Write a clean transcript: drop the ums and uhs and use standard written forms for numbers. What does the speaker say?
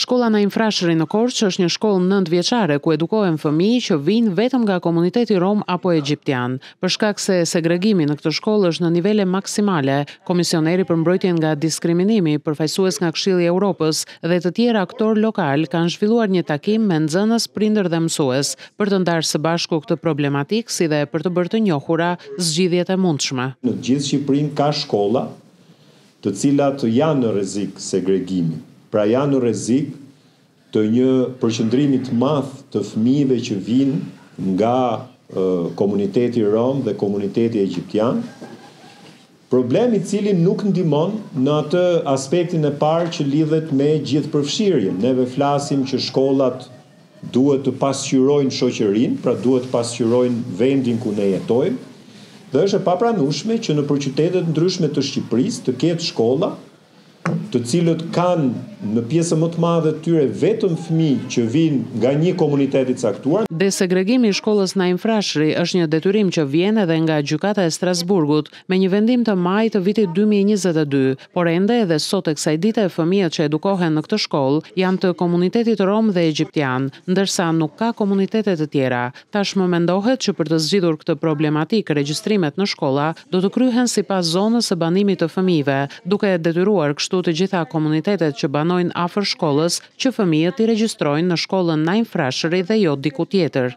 Shkolla Naim Frashëri në Korçë është një shkollë 9 vjeçare ku edukohen fëmijë që vijnë vetëm nga komuniteti rom apo egjiptian. Për shkak se segregimi në këtë shkollë është në nivele maksimale, Komisioneri për mbrojtjen nga diskriminimi, përfaqësues nga Këshilli i Evropës dhe të tjerë aktorë lokal kanë zhvilluar një takim me nxënës, prindër dhe mësues për të ndarë së bashku këtë problematikë si dhe për të bërë të njohura zgjidhjet e mundshme. Në gjithë Shqipërinë ka shkolla të cilat janë në rrezik segregimi. Pra janë në rrezik të një përqendrimi të madh të fëmijëve që vinë nga komuniteti rom dhe komuniteti egjiptian. Problemi i cili nuk ndihmon në atë aspektin e parë që lidhet me gjithëpërfshirjen. Neve flasim që shkollat duhet të pasqyrojnë shoqërinë, pra duhet të pasqyrojnë vendin ku ne jetojmë, dhe është e papranueshme që në qytetet ndryshme të Shqipërisë të ketë shkolla të cilët kanë në pjesën më të madhe të tyre vetëm fëmijë që vinë nga një komunitet i caktuar. Desegregimi i shkollës Naim Frashëri është një detyrim që vjen edhe nga Gjykata e Strasburgut me një vendim të majit të vitit 2022, por ende edhe sot e kësaj dite fëmijët që edukohen në këtë shkollë janë të komunitetit rom dhe egjiptian, ndërsa nuk ka komunitete të tjera. Tashmë mendohet që për të zgjidhur këtë problematikë, regjistrimet në shkolla do të kryhen sipas zonës së banimit të fëmijëve, duke detyruar kështu të gjitha komunitetet që banojnë afër shkollës që fëmijët i regjistrojnë në shkollën Naim Frashëri dhe jo diku tjetër.